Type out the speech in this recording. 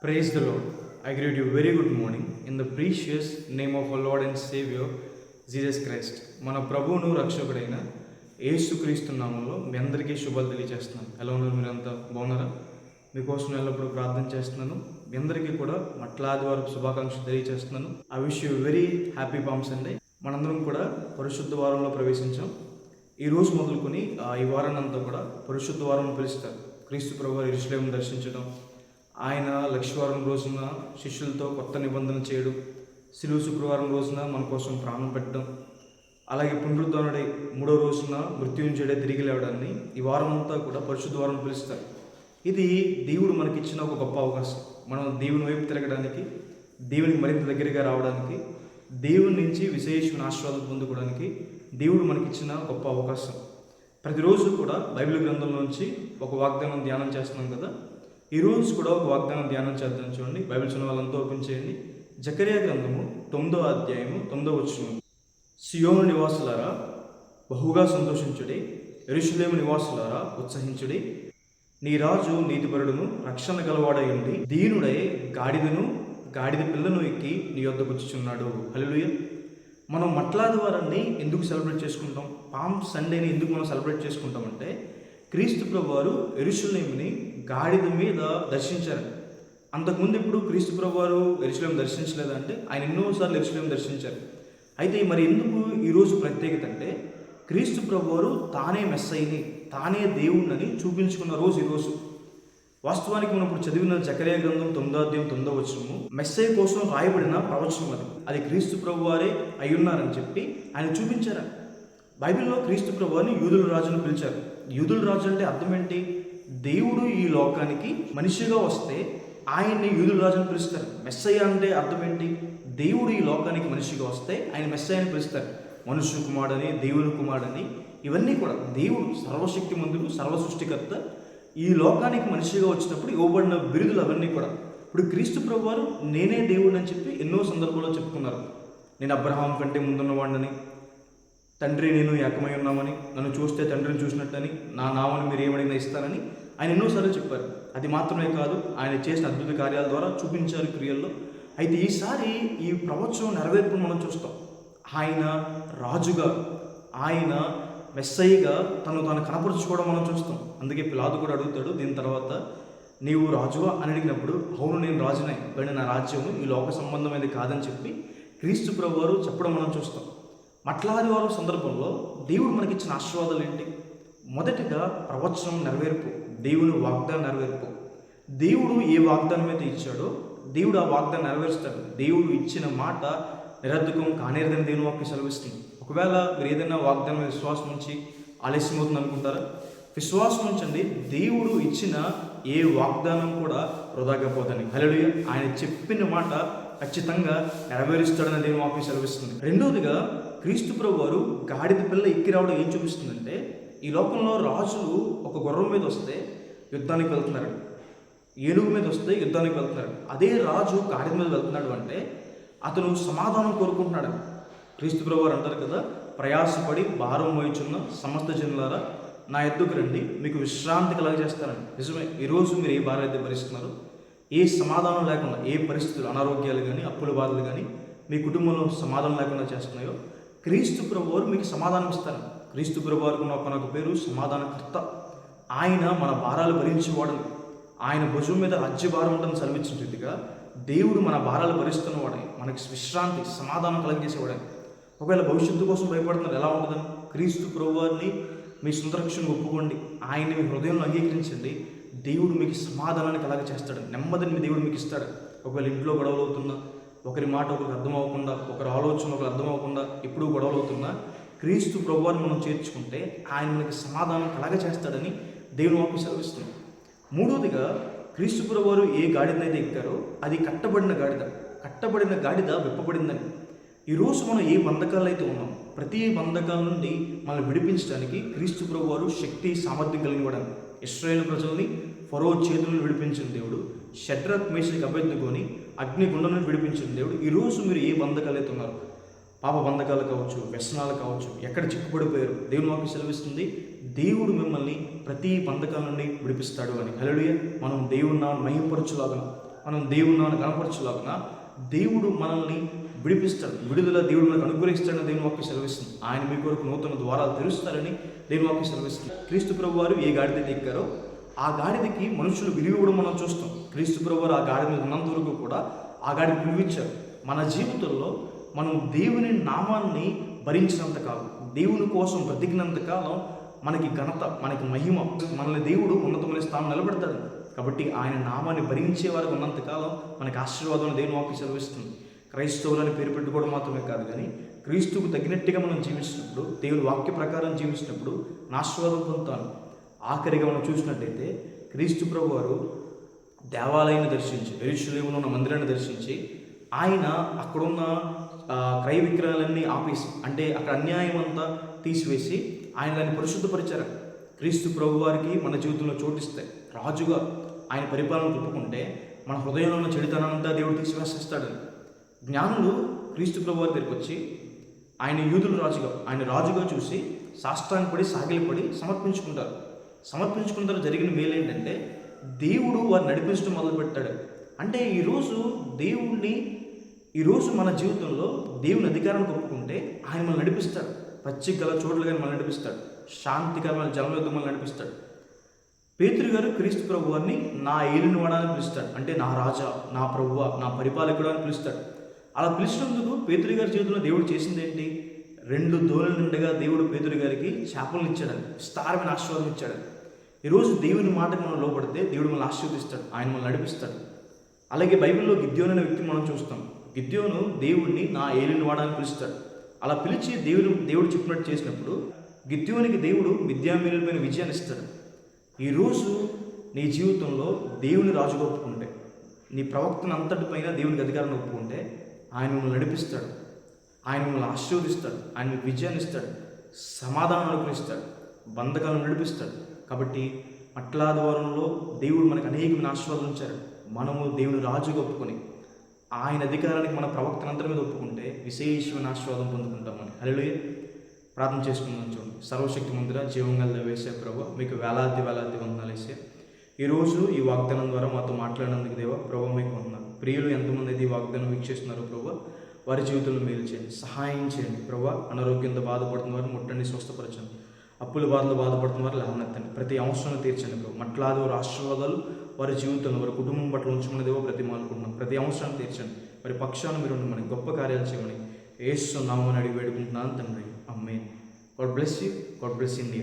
Praise the Lord. I greet you very good morning in the precious name of our Lord and Savior Jesus Christ. మన ప్రభువును రక్షకుడైన యేసుక్రీస్తు నామంలో మీ అందరికీ శుభాలు తెలియజేస్తున్నాను. ఎలా ఉన్నారు? మీరంతా బాగున్నారా? మీకోసం ఎల్లప్పుడూ ప్రార్థన చేస్తున్నాను. మీ అందరికీ కూడా మట్లాదివారం శుభాకాంక్షలు తెలియజేస్తున్నాను. I wish you very happy palms అండి. మనందరం కూడా పరిశుద్ధ వారంలో ప్రవేశించాం. ఈ రోజు మొదలుకొని ఈ వారాన్ని అంతా కూడా పరిశుద్ధ వారం పిలుస్తారు. క్రీస్తు ప్రభువు యెరూషలేమును దర్శించడం, ఆయన లక్షవారం రోజున శిష్యులతో కొత్త నిబంధన చేయడం, శిలువ శుక్రవారం రోజున మన కోసం ప్రాణం పెట్టడం, అలాగే పునరుద్ధరణుడై మూడో రోజున మృత్యుంజయుడై తిరిగి లేవడాన్ని ఈ వారం అంతా కూడా పరిశుద్ధ వారం పిలుస్తారు. ఇది దేవుడు మనకిచ్చిన ఒక గొప్ప అవకాశం. మనం దేవుని వైపు తిరగడానికి, దేవునికి మరింత దగ్గరగా రావడానికి, దేవుని నుంచి విశేషమైన ఆశీర్వాదాలు పొందుకోవడానికి దేవుడు మనకిచ్చిన గొప్ప అవకాశం. ప్రతిరోజు కూడా బైబిల్ గ్రంథంలోంచి ఒక వాగ్దానం ధ్యానం చేస్తున్నాం కదా. ఈరోజు కూడా ఒక వాగ్దానం ధ్యానం చేద్దాం. చూడండి, బైబిల్ చదివిన వాళ్ళంతా ఓపెన్ చేయండి. జకర్యా గ్రంథము 9వ అధ్యాయము 9వ వచనం. సియోను నివాసులారా బహుగా సంతోషించుడి, యెరూషలేము నివాసులారా ఉత్సహించుడి. నీ రాజు నీతిపరుడును రక్షణ గలవాడై ఉండి దీనుడై గాడిద పిల్లను ఎక్కి నీ యొద్దకు వచ్చుచున్నాడు. హల్లెలూయా. మనం మట్లాది వారాన్ని ఎందుకు సెలబ్రేట్ చేసుకుంటాం? పామ్ సండేని ఎందుకు మనం సెలబ్రేట్ చేసుకుంటామంటే, క్రీస్తు ప్రభువారు యెరూషలేముని గాడిద మీద దర్శించారు. అంతకుముందు ఇప్పుడు క్రీస్తు ప్రభువారు యెరూషలేము దర్శించలేదంటే, ఆయన ఎన్నోసార్లు యెరూషలేము దర్శించారు. అయితే మరి ఎందుకు ఈరోజు ప్రత్యేకత అంటే, క్రీస్తు ప్రభువారు తానే మెస్సయ్యని, తానే దేవుణ్ణని చూపించుకున్న రోజు ఈరోజు. వాస్తవానికి మనం ఇప్పుడు చదివిన జకర్యా గ్రంథం 9వ అధ్యాయం 9వ వచనము మెస్సయ్య కోసం రాయబడిన ప్రవచనం. అది క్రీస్తు ప్రభువారే అయ్యున్నారని చెప్పి ఆయన చూపించారు. బైబిల్లో క్రీస్తు ప్రభువారిని యూదుల రాజును పిలిచారు. యూదుల రాజు అంటే అర్థం ఏంటి? దేవుడు ఈ లోకానికి మనిషిగా వస్తే ఆయన్ని యూదుల రాజును పిలుస్తారు. మెస్సయ్య అంటే అర్థం ఏంటి? దేవుడు ఈ లోకానికి మనిషిగా వస్తే ఆయన మెస్సయ్యని పిలుస్తారు. మనుష్య కుమారుడని, దేవుని కుమారుడని, ఇవన్నీ కూడా దేవుడు సర్వశక్తిమంతుడు, సర్వ సృష్టికర్త ఈ లోకానికి మనిషిగా వచ్చినప్పుడు ఇవ్వబడిన బిరుదులు అవన్నీ కూడా. ఇప్పుడు క్రీస్తు ప్రభువారు నేనే దేవుడు అని చెప్పి ఎన్నో సందర్భాల్లో చెప్పుకున్నారు. నేను అబ్రహాం కంటే ముందున్నవాడిని, తండ్రి నేను ఏకమై ఉన్నామని, నన్ను చూస్తే తండ్రిని చూసినట్టని, నా నామని మీరు ఏమడిగినా ఇస్తానని ఆయన ఎన్నోసార్లు చెప్పారు. అది మాత్రమే కాదు, ఆయన చేసిన అద్భుత కార్యాల ద్వారా చూపించారు క్రియల్లో. అయితే ఈసారి ఈ ప్రవచనం నెరవేర్పును మనం చూస్తాం. ఆయన రాజుగా, ఆయన మెస్సయ్యగా తను కనపరుచుకోవడం మనం చూస్తాం. అందుకే పిలాతు కూడా అడుగుతాడు దీని తర్వాత, నీవు రాజువా అని అడిగినప్పుడు, అవును నేను రాజునే, కానీ నా రాజ్యం ఈ లోక సంబంధమైనది కాదని చెప్పి క్రీస్తు ప్రభువారు చెప్పడం మనం చూస్తాం. మట్లాదివారం సందర్భంలో దేవుడు మనకిచ్చిన ఆశీర్వాదాలు ఏంటి? మొదటిగా ప్రవచనం నెరవేర్పు, దేవుని వాగ్దానం నెరవేర్పు. దేవుడు ఏ వాగ్దానం అయితే ఇచ్చాడో దేవుడు ఆ వాగ్దానం నెరవేరుస్తాడు. దేవుడు ఇచ్చిన మాట నిరర్ధకం కానేరదని దేవుని వాక్యం సెలవిస్తుంది. ఒకవేళ మీరు ఏదైనా వాగ్దానం విశ్వాసం నుంచి ఆలస్యం అవుతుంది అనుకుంటారా? విశ్వాసం ఉంచండి, దేవుడు ఇచ్చిన ఏ వాగ్దానం కూడా వృధాగా పోదని. హల్లెలూయా. ఆయన చెప్పిన మాట ఖచ్చితంగా నెరవేరుస్తాడని దేవుని వాక్యం సెలవిస్తుంది. రెండవదిగా క్రీస్తు ప్రభువారు గాడిద పిల్ల ఎక్కి రావడం ఏం చూపిస్తుందంటే, ఈ లోకంలో రాజులు ఒక గుర్రం మీద వస్తే యుద్ధానికి వెళ్తున్నారు, ఏనుగు మీద వస్తే యుద్ధానికి వెళ్తున్నారు. అదే రాజు గాడిద మీద వెళ్తున్నాడు అంటే అతను సమాధానం కోరుకుంటున్నాడు. క్రీస్తు ప్రభువారు అంటారు కదా, ప్రయాసపడి భారం మోయుచున్న సమస్త జనులారా నా ఎద్దుకు రండి, మీకు విశ్రాంతి కలగజేస్తారని. నిజమే, ఈరోజు మీరు ఏ భారం అయితే భరిస్తున్నారు, ఏ సమాధానం లేకుండా, ఏ పరిస్థితులు, అనారోగ్యాలు కానీ, అప్పుల బాధలు కానీ మీ కుటుంబంలో సమాధానం లేకుండా చేస్తున్నాయో, క్రీస్తు ప్రభువారు మీకు సమాధానం ఇస్తారు. క్రీస్తు ప్రభువారికి ఒక పేరు సమాధానకర్త. ఆయన మన భారాలు భరించేవాడని, ఆయన భుజం మీద రాజ్యభారం ఉంటుందని సెలవిచ్చిన రీతిగా దేవుడు మన భారాలు భరిస్తున్నవాడని, మనకి విశ్రాంతి, సమాధానం కలిగజేసేవాడని. ఒకవేళ భవిష్యత్తు కోసం భయపడుతున్నారు, ఎలా ఉంటుందని క్రీస్తు ప్రభువారిని మీ సొంత రక్షణ ఒప్పుకోండి, ఆయన్ని మీ హృదయంలో అంగీకరించండి. దేవుడు మీకు సమాధానాన్ని కలగ చేస్తాడు, నెమ్మదిని మీ దేవుడు మీకు ఇస్తాడు. ఒకవేళ ఇంట్లో గొడవలు అవుతున్నా, ఒకరి మాట ఒకరికి అర్థం అవ్వకుండా, ఒకరి ఆలోచన ఒకరు అర్థం అవ్వకుండా ఎప్పుడూ గొడవలు అవుతున్నా, క్రీస్తు ప్రభువారిని మనం చేర్చుకుంటే ఆయన మనకి సమాధానం కలగ చేస్తాడని దేవుని వాక్యం సెలవిస్తుంది. మూడవదిగా క్రీస్తు ప్రభువారు ఏ గాడిదనైతే ఎక్కారో అది కట్టబడిన గాడిద విప్పబడిందని. ఈరోజు మనం ఏ బంధకాలు అయితే ఉన్నాం, ప్రతి బంధకాల నుండి మనల్ని విడిపించడానికి క్రీస్తు ప్రభువారు శక్తి సామర్థ్యం కలిగినవాడని. ఇశ్రాయేలు ప్రజల్ని ఫరో చేతులను విడిపించిన దేవుడు, షడ్రక్ మేషకి అభ్యర్థుకొని అగ్నిగుండం నుండి విడిపించిన దేవుడు. ఈరోజు మీరు ఏ బంధకాలు అయితే ఉన్నారు, పాప బంధకాలు కావచ్చు, వ్యసనాలు కావచ్చు, ఎక్కడ చిక్కుపడిపోయారు, దేవుని వాక్యం సెలవిస్తుంది దేవుడు మిమ్మల్ని ప్రతి బంధకాల నుండి విడిపిస్తాడు అని. హల్లెలూయా. మనం దేవుని నామమును మహిమపరచులాగా మనం దేవుడిని మనం కనపరచులాగా దేవుడు మనల్ని విడిపిస్తాడు. విడుదల దేవుడు మనకు అనుగ్రహిస్తాడని దేవుని వాక్యం సెలవిస్తుంది. ఆయన మీ కొరకు నూతన ద్వారాలు తెరుస్తారని దేవుని వాక్యం సెలవిస్తుంది. క్రీస్తు ప్రభు వారు ఏ గాడిద ఎక్కారో ఆ గాడిదకి మనుషులు విలువ మనం చూస్తాం. క్రీస్తు ప్రభు వారు ఆ గాడిద మీద ఉన్నంత వరకు కూడా ఆ గాడిద విలువించారు. మన జీవితంలో మనం దేవుని నామాన్ని భరించినంత కాలం, దేవుని కోసం బ్రతికినంత కాలం మనకి ఘనత, మనకి మహిమ, మనల్ని దేవుడు ఉన్నతమైన స్థానం నిలబెడతాడు. కాబట్టి ఆయన నామాన్ని భరించే వారికి ఉన్నంతకాలం మనకి ఆశీర్వాదం దేవుని వాక్యం సెలవిస్తుంది. క్రైస్తవులని పేరు పెట్టుకోవడం మాత్రమే కాదు, కానీ క్రీస్తుకు తగినట్టుగా మనం జీవించినప్పుడు, దేవుని వాక్య ప్రకారం జీవించినప్పుడు ఆశీర్వాదం పొందుతాను. ఆఖరిగా మనం చూసినట్టయితే క్రీస్తు ప్రభు వారు దేవాలయాన్ని దర్శించి, యెరూషలేములో ఉన్న మందిరాన్ని దర్శించి, ఆయన అక్కడున్న క్రయ విక్రయాలన్నీ ఆపేసి, అంటే అక్కడ అన్యాయం అంతా తీసివేసి ఆయన దాన్ని పరిశుద్ధపరిచారు. క్రీస్తు ప్రభు వారికి మన జీవితంలో చోటిస్తే, రాజుగా ఆయన పరిపాలన ఒప్పుకుంటే మన హృదయంలో ఉన్న చెడుతనంతా దేవుడు తీసివేసేస్తాడని జ్ఞానులు క్రీస్తు ప్రభు వారి దగ్గరికి వచ్చి ఆయన యూదుల రాజుగా, ఆయన రాజుగా చూసి సాష్టాంగపడి సాగిలపడి సమర్పించుకుంటారు. సమర్పించుకున్న తర్వాత జరిగిన మేలు ఏంటంటే దేవుడు వారిని నడిపించడం మొదలుపెట్టాడు. అంటే ఈరోజు మన జీవితంలో దేవుని అధికారాన్ని ఒప్పుకుంటే ఆయన మనల్ని నడిపిస్తాడు. పచ్చిక గల చోట్ల కానీ మనల్ని నడిపిస్తాడు. శాంతికరమైన జలం యొద్ద మనల్ని నడిపిస్తాడు. పేతురు గారు క్రీస్తు ప్రభు వారిని నా ఏలినవాడా అని పిలుస్తాడు. అంటే నా రాజా, నా ప్రభువా, నా పరిపాలకుడు అని పిలుస్తాడు. అలా పిలిచినందుకు పేతురు గారి జీవితంలో దేవుడు చేసింది ఏంటి? 2 దోణుల నిండగా దేవుడు పేతురు గారికి చేపలను ఇచ్చాడని, విస్తారమైన ఆశీర్వాదం ఇచ్చాడు. ఈరోజు దేవుని మాటకు మనం లోపడితే దేవుడు మనల్ని ఆశీర్వదిస్తాడు, ఆయన మనల్ని నడిపిస్తాడు. అలాగే బైబిల్లో గిద్యోను అనే వ్యక్తిని మనం చూస్తాం. గిద్యోను దేవుడిని నా ఏలినవాడా అని పిలుస్తాడు. అలా పిలిచి దేవుడు చెప్పినట్టు చేసినప్పుడు గిద్యోనికి దేవుడు మిద్యామీయులపైన విజయాన్ని ఇస్తాడు. ఈరోజు నీ జీవితంలో దేవుని రాజుగా ఒప్పుకుంటే, నీ ప్రవక్తను అంతటిపైన దేవునికి అధికారాన్ని ఒప్పుకుంటే ఆయన మిమ్మల్ని నడిపిస్తాడు, ఆయన మిమ్మల్ని ఆశీర్వదిస్తాడు, ఆయన మీకు విజయాన్ని ఇస్తాడు, సమాధానం అనుగ్రహిస్తాడు, బంధకాలను నడిపిస్తాడు. కాబట్టి అట్లాద్వారంలో దేవుడు మనకు అనేకమైన ఆశీర్వాదాలు ఇచ్చారు. మనము దేవుని రాజుగా ఒప్పుకొని ఆయన అధికారానికి మన ప్రవక్తనంతరం మీద ఒప్పుకుంటే విశేషమైన ఆశీర్వాదం పొందుకుంటామని. హల్లెలూయా. ప్రార్థన చేసుకుందాం. చూడండి. సర్వశక్తి మందిర జీవంగల వేసే ప్రభు, మీకు వేలాది వందనాలు వేసే ఈరోజు ఈ వాగ్దానం ద్వారా మాతో మాట్లాడినందుకు దేవా ప్రభు మీకు వందనాలు. ప్రియులు ఎంతమంది అయితే ఈ వాగ్దానం వీక్షిస్తున్నారో ప్రభు, వారి జీవితంలో మేలు చేయండి, సహాయం చేయండి ప్రభు. అనారోగ్యంతో బాధపడుతున్న వారు ముట్టండి, స్వస్థపరచండి. అప్పుల బాధలు బాధపడుతున్న వారు లేవనెత్తండి, ప్రతి అవసరం తీర్చండి ప్రభు. మట్లాది వారి ఆశీర్వాదాలు వారి జీవితంలో, వారి కుటుంబం పట్ల ఉంచమని దేవో ప్రతిమానుకుంటున్నాం. ప్రతి అవసరాన్ని తీర్చండి, వారి పక్షాన మీరు ఉండమని, గొప్ప కార్యాలు చేయమని యేసు నామమున అడిగి వేడుకుంటున్నాను తండ్రి. ఆమేన్. God bless you. God bless India.